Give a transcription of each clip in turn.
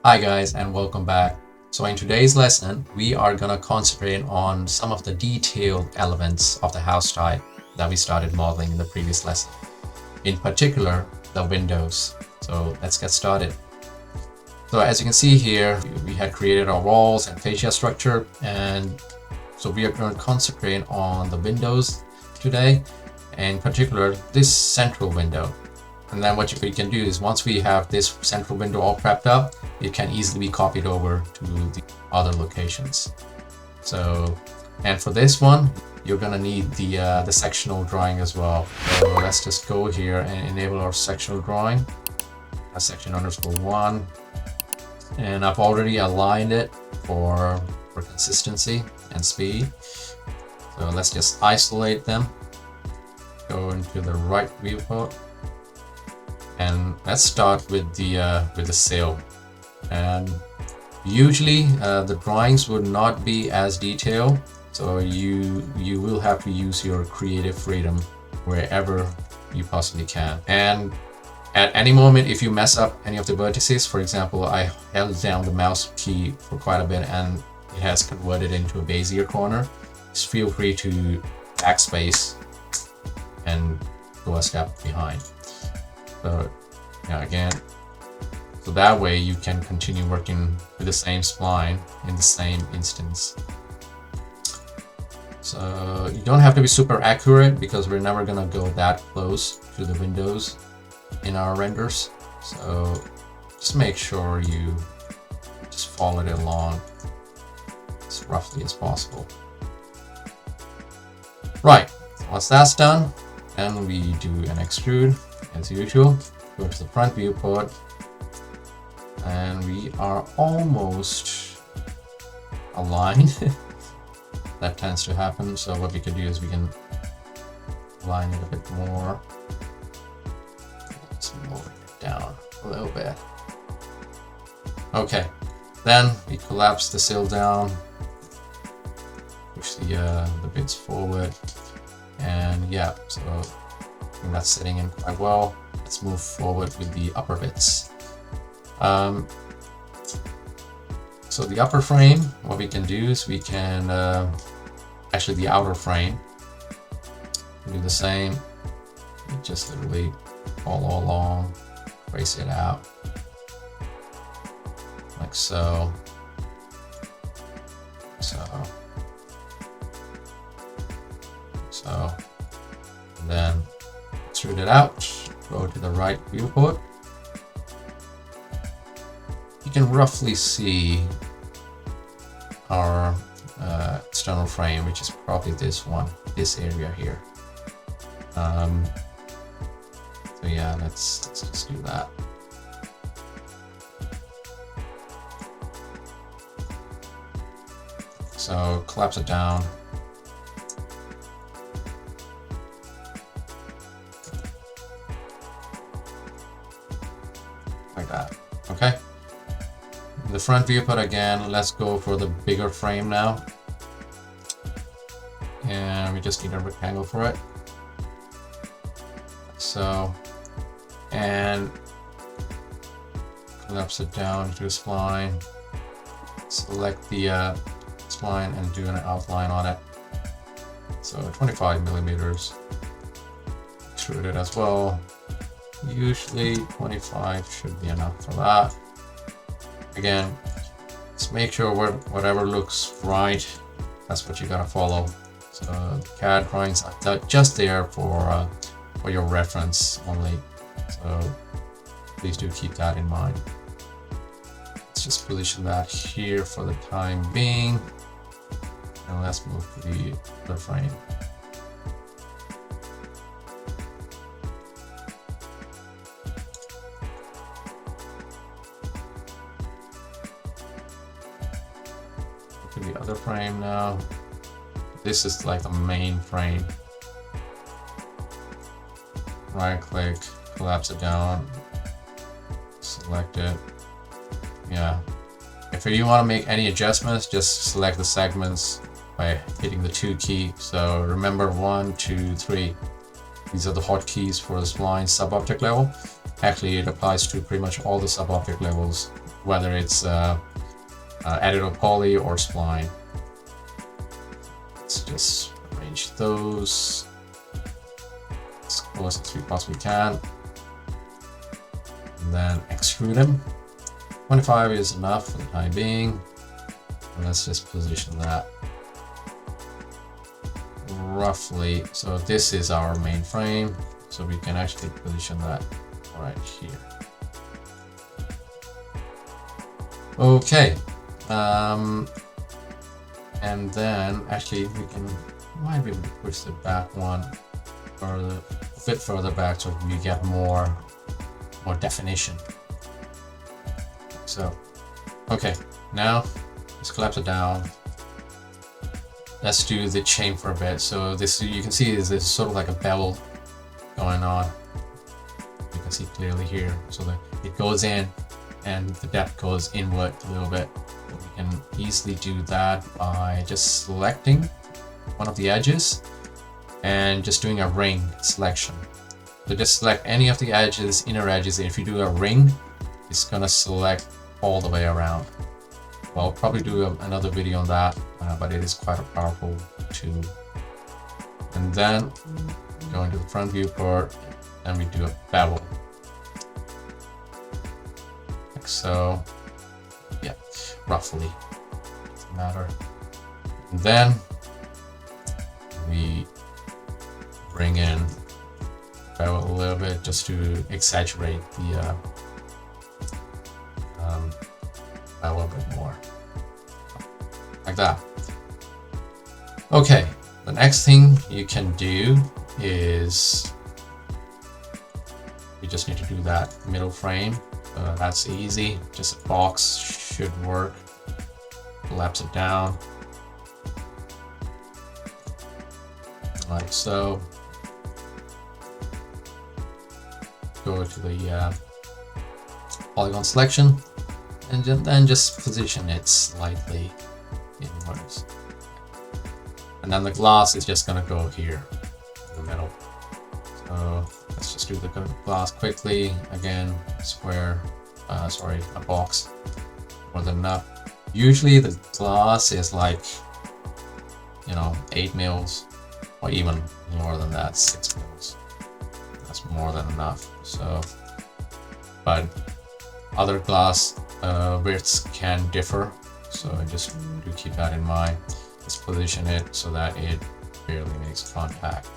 Hi guys, and welcome back. So in today's lesson, we are gonna concentrate on some of the detailed elements of the house type that we started modeling in the previous lesson. In particular, the windows. So let's get started. So as you can see here, we had created our walls and fascia structure, and so we are going to concentrate on the windows today, and in particular this central window. And then what we can do is once we have this central window all prepped up, it can easily be copied over to the other locations. So, and for this one, you're gonna need the sectional drawing as well. So let's just go here and enable our sectional drawing, section _1, and I've already aligned it for consistency and speed. So let's just isolate them, go into the right viewport. And let's start with the sill. And usually the drawings would not be as detailed, so you will have to use your creative freedom wherever you possibly can. And at any moment, if you mess up any of the vertices, for example, I held down the mouse key for quite a bit and it has converted into a Bezier corner, just feel free to backspace and go a step behind. So yeah, again, so that way you can continue working with the same spline in the same instance. So you don't have to be super accurate because we're never gonna go that close to the windows in our renders. So just make sure you just follow it along as roughly as possible. Right, once that's done, then we do an extrude. As usual, go to the front viewport, and we are almost aligned. That tends to happen, so what we can do is we can align it a bit more. Let's move it down a little bit. Okay, then we collapse the sill down, push the bits forward, and yeah, so that's sitting in quite well. Let's move forward with the upper bits. So the upper frame, what we can do is we can actually the outer frame do the same. We just literally follow along, trace it out like so. And then extrude it out, go to the right viewport. You can roughly see our external frame, which is probably this one, this area here. So yeah, let's just do that. So collapse it down. Like that. Okay. The front viewport again, let's go for the bigger frame now. And we just need a rectangle for it. So, and collapse it down to a spline. Select the spline and do an outline on it. So 25 millimeters. Extrude it as well. Usually 25 should be enough for that. Again, just make sure whatever looks right, that's what you gotta follow. So the CAD drawings are just there for your reference only. So please do keep that in mind. Let's just position that here for the time being. And let's move to the other frame. To the other frame now. This is like the main frame. Right click, collapse it down, select it. Yeah. If you want to make any adjustments, just select the segments by hitting the 2 key. So remember 1, 2, 3. These are the hotkeys for the spline sub-object level. Actually, it applies to pretty much all the sub-object levels whether it's editor poly or spline. Let's just arrange those as close as we possibly can, and then extrude them. 25 is enough for the time being. And let's just position that roughly. So this is our main frame, so we can actually position that right here. Okay, and then actually might be able to push the back one further, a bit further back, so we get more definition. So, okay, now let's collapse it down. Let's do the chamfer a bit. So this, you can see, is sort of like a bevel going on. You can see clearly here. So that it goes in and the depth goes inward a little bit. But we can easily do that by just selecting one of the edges and just doing a ring selection. So just select any of the edges, inner edges. If you do a ring, it's gonna select all the way around. Well, I'll probably do another video on that, but it is quite a powerful tool. And then go into the front viewport and we do a bevel. Like so, yeah, roughly, doesn't matter. And then we bring in bevel a little bit just to exaggerate the a little bit more, like that. Okay, the next thing you can do is you just need to do that middle frame. That's easy, just a box should work. Collapse it down like so. Go to the polygon selection and then just position it slightly inwards. And then the glass is just gonna go here in the middle. So let's just do the glass quickly. Again, square, a box, more than enough. Usually the glass is like, 8 mils, or even more than that, 6 mils. That's more than enough. So, but other glass widths can differ, so just do keep that in mind. Let's position it so that it barely makes contact.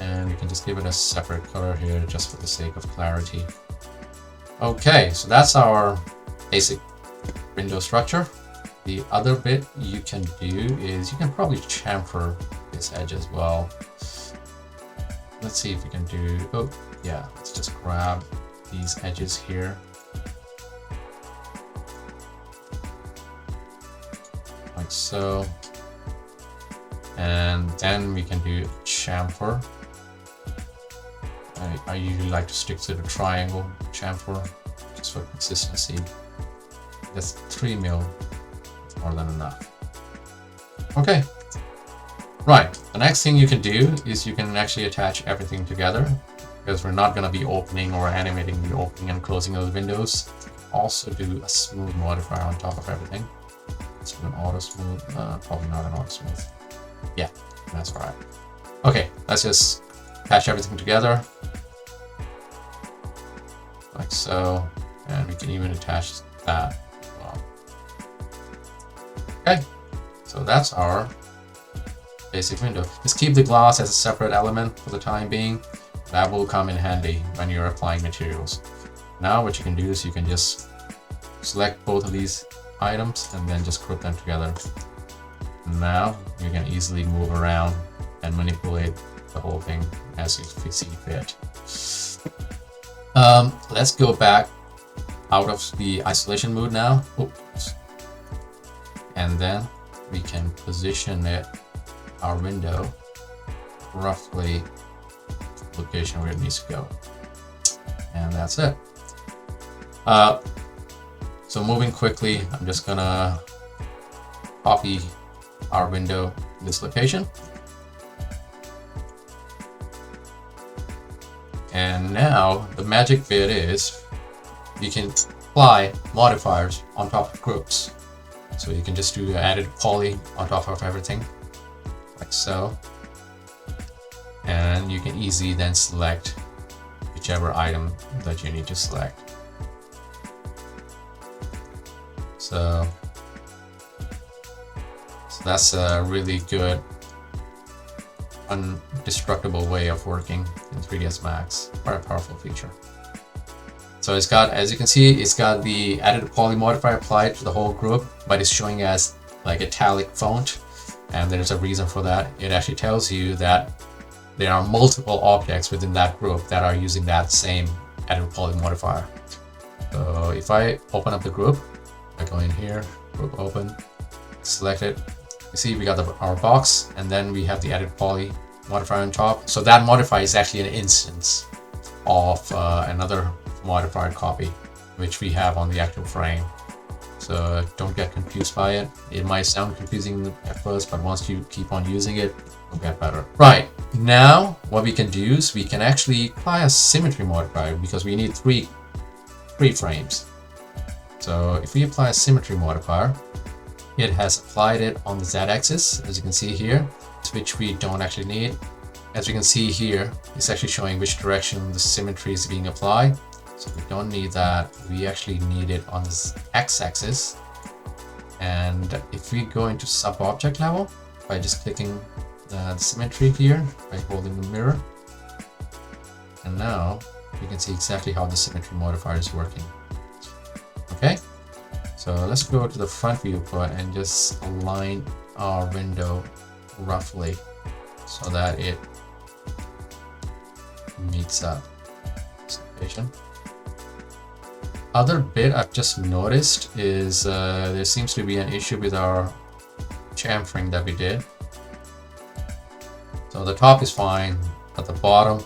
And we can just give it a separate color here just for the sake of clarity. Okay, so that's our basic window structure. The other bit you can do is you can probably chamfer this edge as well. Let's see if we can do, oh yeah, let's just grab these edges here. Like so. And then we can do chamfer. I usually like to stick to the triangle chamfer just for consistency. That's 3 mil, more than enough. Okay. Right, the next thing you can do is you can actually attach everything together, because we're not going to be opening or animating the opening and closing those windows. Also do a smooth modifier on top of everything. Let's do an auto smooth, probably not an auto smooth. Yeah, that's all right. Okay, let's just attach everything together. Like so, and we can even attach that as well. Okay, so that's our basic window. Just keep the glass as a separate element for the time being. That will come in handy when you're applying materials. Now what you can do is you can just select both of these items and then just group them together. Now you can easily move around and manipulate the whole thing as you see fit. Let's go back out of the isolation mode now. Oops. And then we can position our window roughly the location where it needs to go. And that's it. So moving quickly, I'm just gonna copy our window in this location. And now the magic bit is you can apply modifiers on top of groups. So you can just do added poly on top of everything, like so. And you can easily then select whichever item that you need to select. So that's a really good, indestructible way of working in 3ds Max. Quite a powerful feature. So it's got, as you can see, it's got the added poly modifier applied to the whole group, but it's showing as like italic font. And there's a reason for that. It actually tells you that there are multiple objects within that group that are using that same added poly modifier. So if I open up the group, I go in here, group open, select it. You see we got our box, and then we have the added poly modifier on top. So that modifier is actually an instance of another modified copy, which we have on the actual frame. So don't get confused by it. It might sound confusing at first, but once you keep on using it, it'll get better. Right, now what we can do is we can actually apply a symmetry modifier, because we need three frames. So if we apply a symmetry modifier, it has applied it on the z-axis, as you can see here, which we don't actually need. As you can see here, it's actually showing which direction the symmetry is being applied. So we don't need that. We actually need it on the x-axis. And if we go into sub-object level by just clicking the symmetry here by holding the mirror, and now you can see exactly how the symmetry modifier is working. Okay, so let's go to the front viewport and just align our window roughly so that it meets up. Other bit I've just noticed is there seems to be an issue with our chamfering that we did. So the top is fine, but the bottom,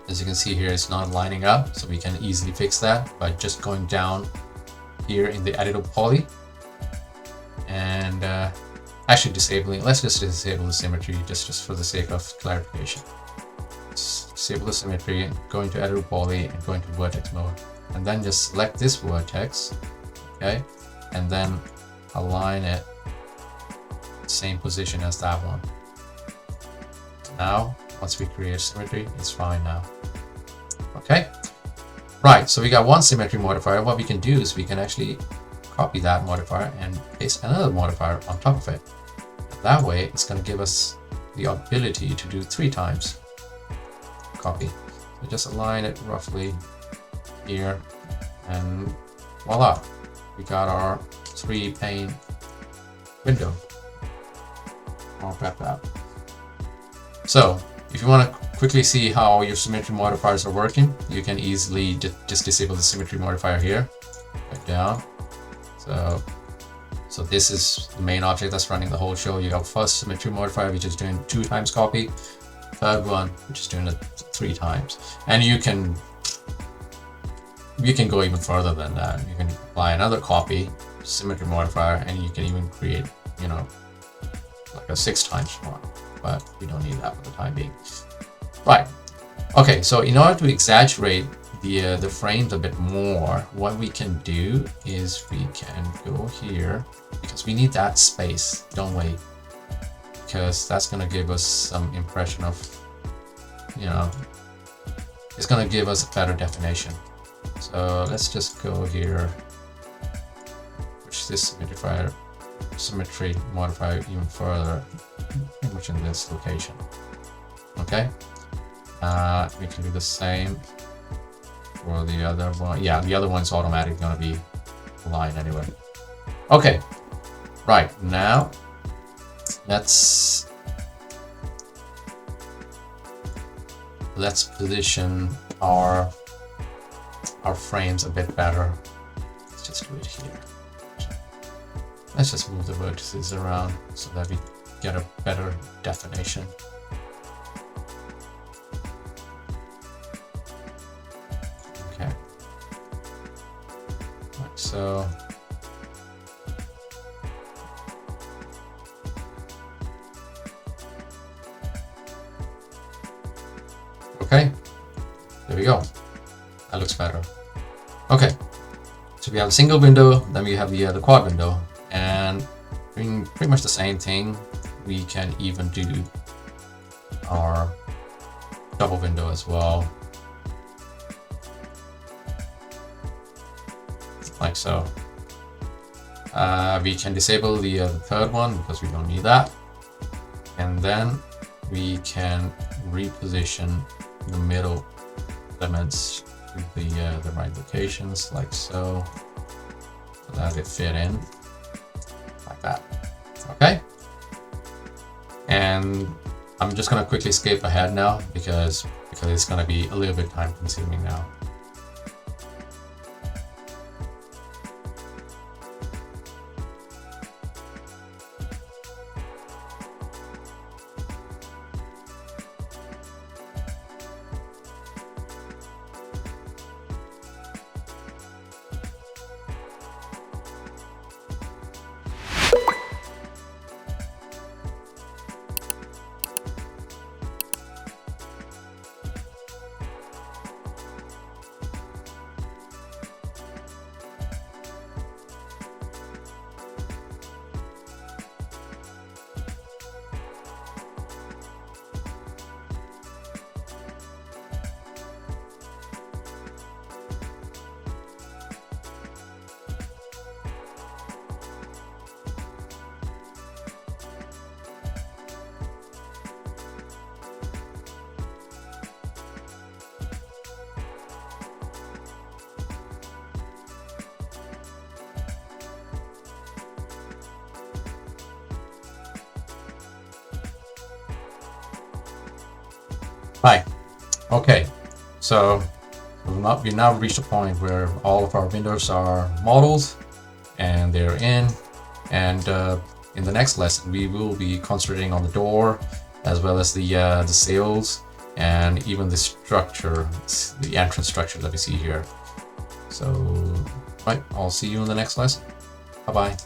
as you can see here, is not lining up. So we can easily fix that by just going down here in the editable poly and actually disabling. Let's just disable the symmetry just for the sake of clarification. Just disable the symmetry, go into editable poly and go into vertex mode, and then just select this vertex, okay, and then align it same position as that one. Now once we create symmetry, it's fine now. Okay, right, so we got one symmetry modifier. What we can do is we can actually copy that modifier and paste another modifier on top of it. That way it's going to give us the ability to do 3 times copy. So just align it roughly here, and voila, we got our 3 pane window all prepped out. So if you want to quickly see how your symmetry modifiers are working, you can easily just disable the symmetry modifier here, right down. So this is the main object that's running the whole show. You got first symmetry modifier, which is doing 2 times copy, third one, which is doing it 3 times. And you can go even further than that. You can apply another copy symmetry modifier, and you can even create, you know, like a 6 times one, but we don't need that for the time being. Right, okay, so in order to exaggerate the frames a bit more, what we can do is we can go here, because we need that space, don't we? Because that's going to give us some impression of, you know, it's going to give us a better definition. So let's just go here, push this symmetry modifier even further, pretty much in this location. Okay, we can do the same for the other one. Yeah, the other one's automatically going to be aligned anyway. Okay, right, now let's position our frames a bit better. Let's just do it here. Let's just move the vertices around so that we get a better definition. Okay, like so. Okay, there we go. That looks better. Okay, to So we have a single window, then we have the quad window, and doing pretty much the same thing. We can even do our double window as well, like so. We can disable the third one because we don't need that, and then we can reposition the middle elements to the right locations, like so that they fit in like that. Okay, and I'm just gonna quickly skip ahead now because it's gonna be a little bit time consuming now. Right. Okay. So we now reached a point where all of our windows are modeled and they're in. And in the next lesson, we will be concentrating on the door as well as the sills and even the structure, the entrance structure that we see here. So, right. I'll see you in the next lesson. Bye bye.